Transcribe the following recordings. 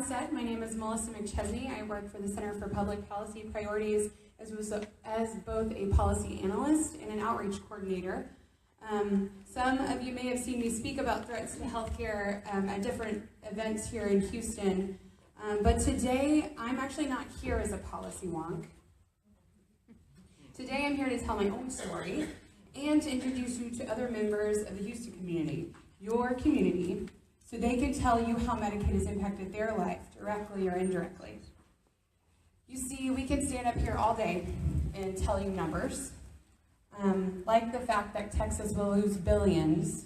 said, my name is Melissa McChesney. I work for the Center for Public Policy Priorities as both a policy analyst and an outreach coordinator. Some of you may have seen me speak about threats to healthcare at different events here in Houston, but today I'm actually not here as a policy wonk. Today I'm here to tell my own story and to introduce you to other members of the Houston community, your community, so they can tell you how Medicaid has impacted their life, directly or indirectly. You see, we can stand up here all day and tell you numbers, like the fact that Texas will lose billions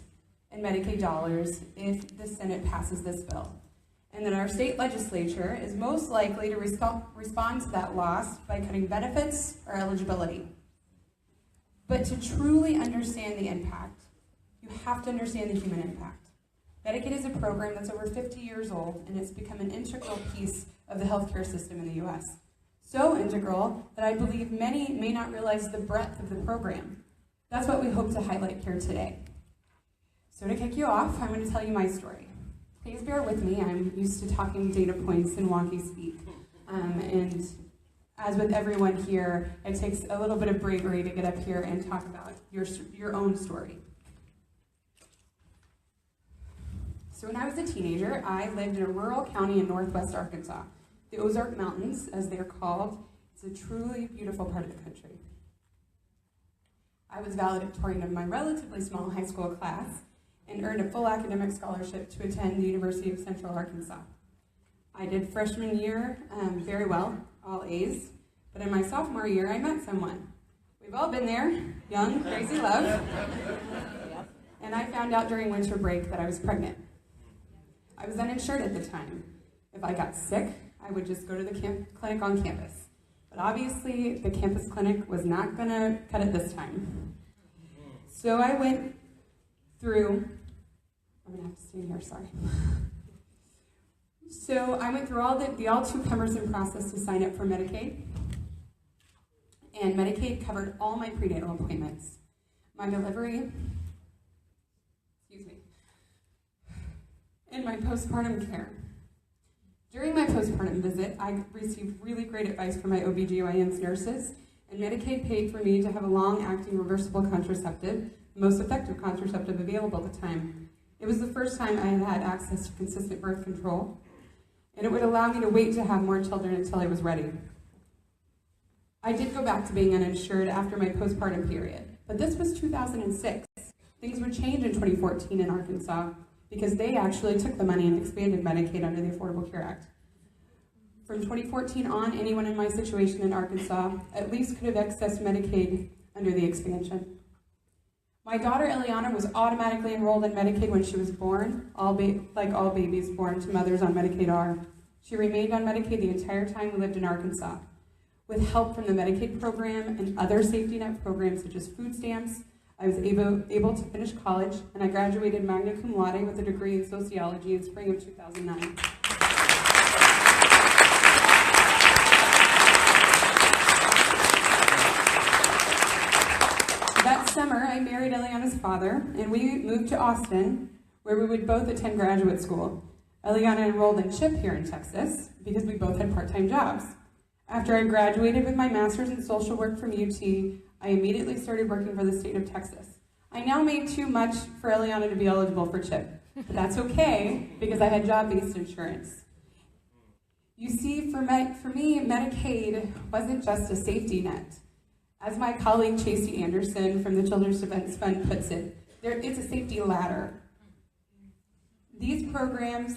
in Medicaid dollars if the Senate passes this bill, and that our state legislature is most likely to respond to that loss by cutting benefits or eligibility. But to truly understand the impact, you have to understand the human impact. Medicaid is a program that's over 50 years old, and it's become an integral piece of the healthcare system in the U.S. So integral that I believe many may not realize the breadth of the program. That's what we hope to highlight here today. So to kick you off, I'm going to tell you my story. Please bear with me. I'm used to talking data points and wonky speak. And as with everyone here, it takes a little bit of bravery to get up here and talk about your own story. So when I was a teenager, I lived in a rural county in northwest Arkansas. The Ozark Mountains, as they're called. It's a truly beautiful part of the country. I was valedictorian of my relatively small high school class and earned a full academic scholarship to attend the University of Central Arkansas. I did freshman year very well, all A's, but in my sophomore year, I met someone. We've all been there, young, crazy love, and I found out during winter break that I was pregnant. I was uninsured at the time. If I got sick, I would just go to the clinic on campus. But obviously, the campus clinic was not going to cut it this time. So I went through, I'm going to have to stand here, sorry. So I went through all too cumbersome process to sign up for Medicaid. And Medicaid covered all my prenatal appointments, my delivery, and my postpartum care. During my postpartum visit, I received really great advice from my OBGYN's nurses, and Medicaid paid for me to have a long-acting reversible contraceptive, the most effective contraceptive available at the time. It was the first time I had had access to consistent birth control, and it would allow me to wait to have more children until I was ready. I did go back to being uninsured after my postpartum period, but this was 2006. Things would change in 2014 in Arkansas, because they actually took the money and expanded Medicaid under the Affordable Care Act. From 2014 on, anyone in my situation in Arkansas at least could have accessed Medicaid under the expansion. My daughter, Eliana, was automatically enrolled in Medicaid when she was born, like all babies born to mothers on Medicaid are. She remained on Medicaid the entire time we lived in Arkansas. With help from the Medicaid program and other safety net programs such as food stamps, I was able to finish college, and I graduated magna cum laude with a degree in sociology in spring of 2009. That summer, I married Eliana's father, and we moved to Austin, where we would both attend graduate school. Eliana enrolled in CHIP here in Texas, because we both had part-time jobs. After I graduated with my master's in social work from UT, I immediately started working for the state of Texas. I now made too much for Eliana to be eligible for CHIP, but that's okay because I had job-based insurance. You see, for me, Medicaid wasn't just a safety net. As my colleague Chasey Anderson from the Children's Defense Fund puts it, it's a safety ladder. These programs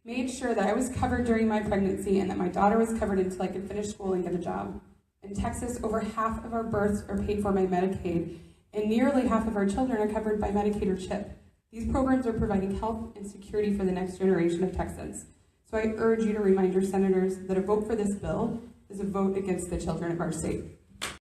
made sure that I was covered during my pregnancy and that my daughter was covered until I could finish school and get a job. In Texas, over half of our births are paid for by Medicaid, and nearly half of our children are covered by Medicaid or CHIP. These programs are providing health and security for the next generation of Texans. So I urge you to remind your senators that a vote for this bill is a vote against the children of our state.